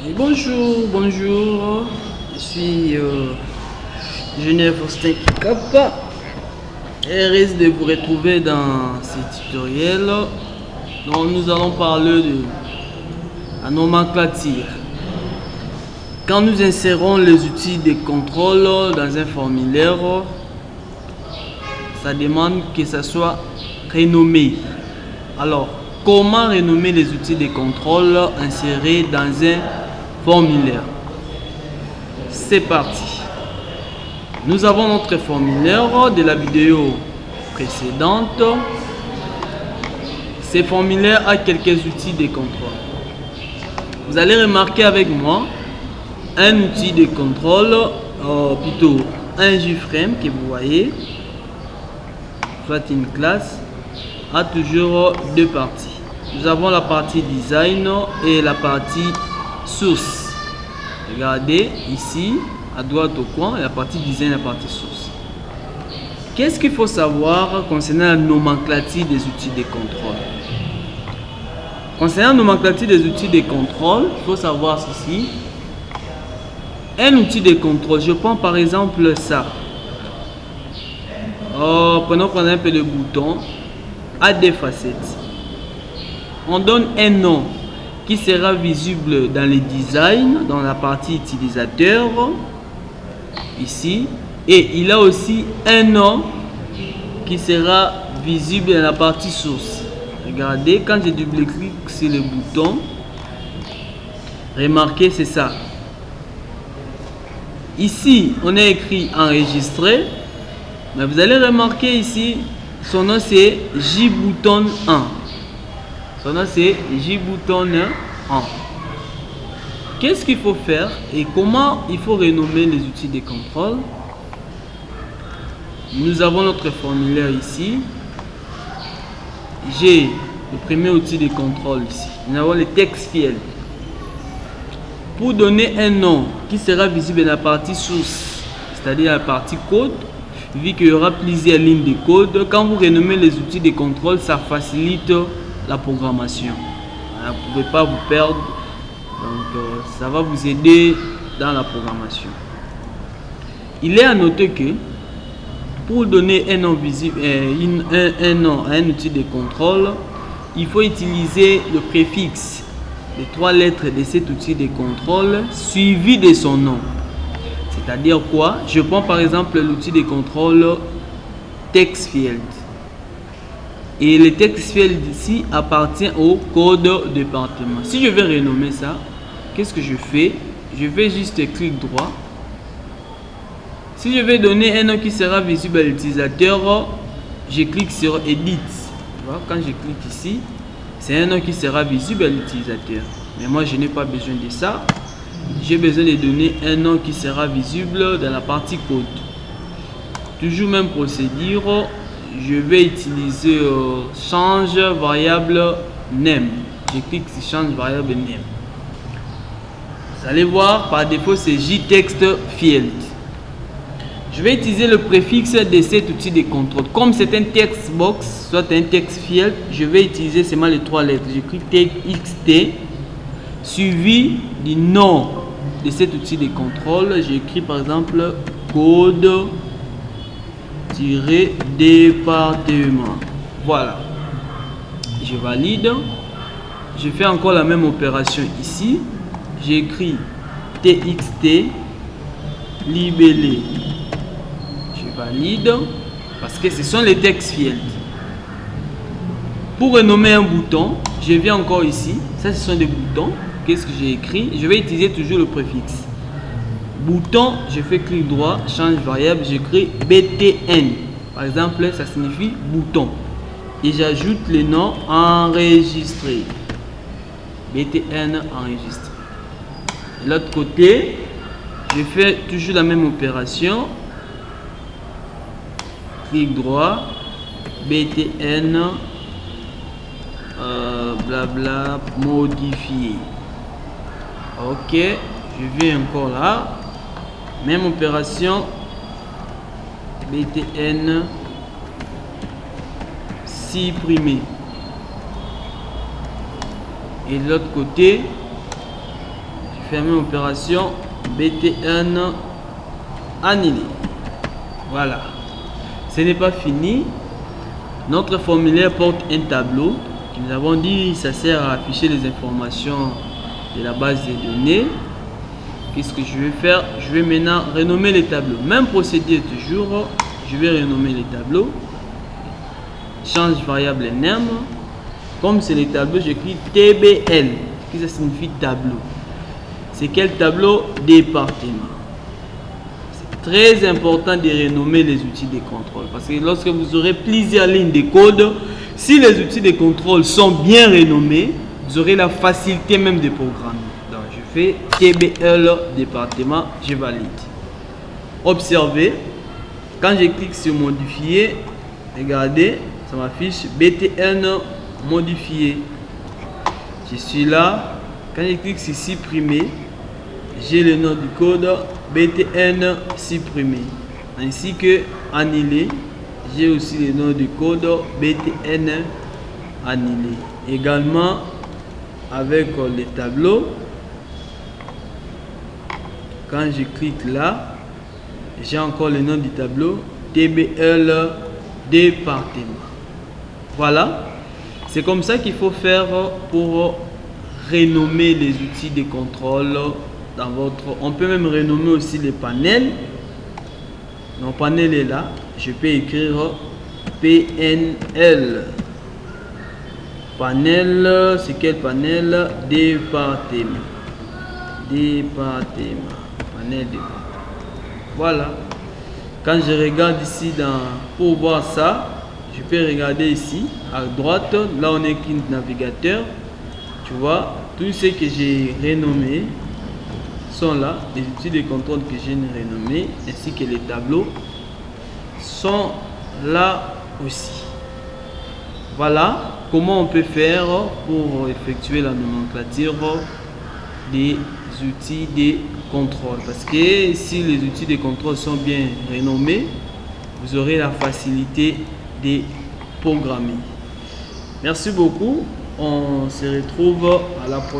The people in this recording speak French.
Et bonjour, je suis Genève Faustin Kikapa et risque de vous retrouver dans ce tutoriel dont nous allons parler de la nomenclature. Quand nous insérons les outils de contrôle dans un formulaire, ça demande que ça soit renommé. Alors, comment renommer les outils de contrôle insérés dans un formulaire? C'est parti. Nous avons notre formulaire de la vidéo précédente. Ce formulaire a quelques outils de contrôle. Vous allez remarquer avec moi un outil de contrôle, plutôt un JFrame que vous voyez, soit une classe, a toujours deux parties. Nous avons la partie design et la partie source. Regardez ici à droite au coin, la partie design et la partie source. Qu'est-ce qu'il faut savoir concernant la nomenclature des outils de contrôle? Concernant la nomenclature des outils de contrôle, il faut savoir ceci. Un outil de contrôle, je prends par exemple ça. Prenons par exemple le bouton, a des facettes. On donne un nom qui sera visible dans le design, dans la partie utilisateur, ici. Et il a aussi un nom qui sera visible dans la partie source. Regardez, quand je double-clique sur le bouton, remarquez, c'est ça. Ici, on a écrit enregistrer, mais vous allez remarquer ici, son nom c'est JBouton 1. Son nom c'est JBouton 1. Qu'est-ce qu'il faut faire et comment il faut renommer les outils de contrôle? Nous avons notre formulaire ici. J'ai le premier outil de contrôle ici. Nous avons le text field. Pour donner un nom qui sera visible dans la partie source, c'est-à-dire la partie code, vu qu'il y aura plusieurs lignes de code, quand vous renommez les outils de contrôle, ça facilite la programmation. Vous ne pouvez pas vous perdre, donc ça va vous aider dans la programmation. Il est à noter que pour donner un nom visible, un nom à un outil de contrôle, il faut utiliser le préfixe, les trois lettres de cet outil de contrôle suivi de son nom. C'est-à-dire quoi? Je prends par exemple l'outil de contrôle text field. Et le text field ici appartient au code département. Si je vais renommer ça, qu'est-ce que je fais? Je vais juste clic droit. Si je vais donner un nom qui sera visible à l'utilisateur, je clique sur Edit. Quand je clique ici, c'est un nom qui sera visible à l'utilisateur. Mais moi, je n'ai pas besoin de ça. J'ai besoin de donner un nom qui sera visible dans la partie code. Toujours même procédure. Je vais utiliser change variable name. Je clique sur change variable name. Vous allez voir, par défaut, c'est JText field. Je vais utiliser le préfixe de cet outil de contrôle. Comme c'est un text box, soit un text field, je vais utiliser seulement les trois lettres. J'écris TXT suivi du nom de cet outil de contrôle. J'écris par exemple code-département. Voilà. Je valide. Je fais encore la même opération ici. J'écris TXT libellé. Valide parce que ce sont les text fields. Pour renommer un bouton, je viens encore ici. Ça, ce sont des boutons. Qu'est-ce que j'ai écrit? Je vais utiliser toujours le préfixe. Bouton, je fais clic droit, change variable, j'écris BTN. Par exemple, ça signifie bouton. Et j'ajoute le nom enregistré. BTN enregistré. De l'autre côté, je fais toujours la même opération. Clic droit, BTN, blabla, modifier. Ok, je vais encore là. Même opération, BTN, supprimer. Et de l'autre côté, je fermer opération, BT1 annulé. Voilà, ce n'est pas fini. Notre formulaire porte un tableau. Nous avons dit ça sert à afficher les informations de la base de données. Qu'est-ce que je vais faire? Je vais maintenant renommer les tableaux. Même procédé toujours. Je vais renommer les tableaux. Change variable name. Comme c'est les tableaux, j'écris TBL. Qu'est-ce que ça signifie tableau? C'est quel tableau? Département. C'est très important de renommer les outils de contrôle. Parce que lorsque vous aurez plusieurs lignes de code, si les outils de contrôle sont bien renommés, vous aurez la facilité même de programmer. Donc je fais TBL département, je valide. Observez, quand je clique sur modifier, regardez, ça m'affiche BTN modifié. Je suis là, quand je clique sur supprimer, j'ai le nom du code BTN supprimé, ainsi que annulé. J'ai aussi le nom du code BTN annulé. Également avec les tableaux, quand je clique là, j'ai encore le nom du tableau TBL département. Voilà, c'est comme ça qu'il faut faire pour renommer les outils de contrôle dans votre... On peut même renommer aussi les panels. Mon panel est là. Je peux écrire PNL. Panel, c'est quel panel? Département. Département. Panel département. Voilà. Quand je regarde ici pour voir ça, je peux regarder ici à droite. Là, on est qu'un navigateur. Tu vois, tout ce que j'ai renommé sont là. Les outils de contrôle que j'ai renommés ainsi que les tableaux sont là aussi. Voilà comment on peut faire pour effectuer la nomenclature des outils de contrôle. Parce que si les outils de contrôle sont bien renommés, vous aurez la facilité de programmer. Merci beaucoup. On se retrouve à la prochaine.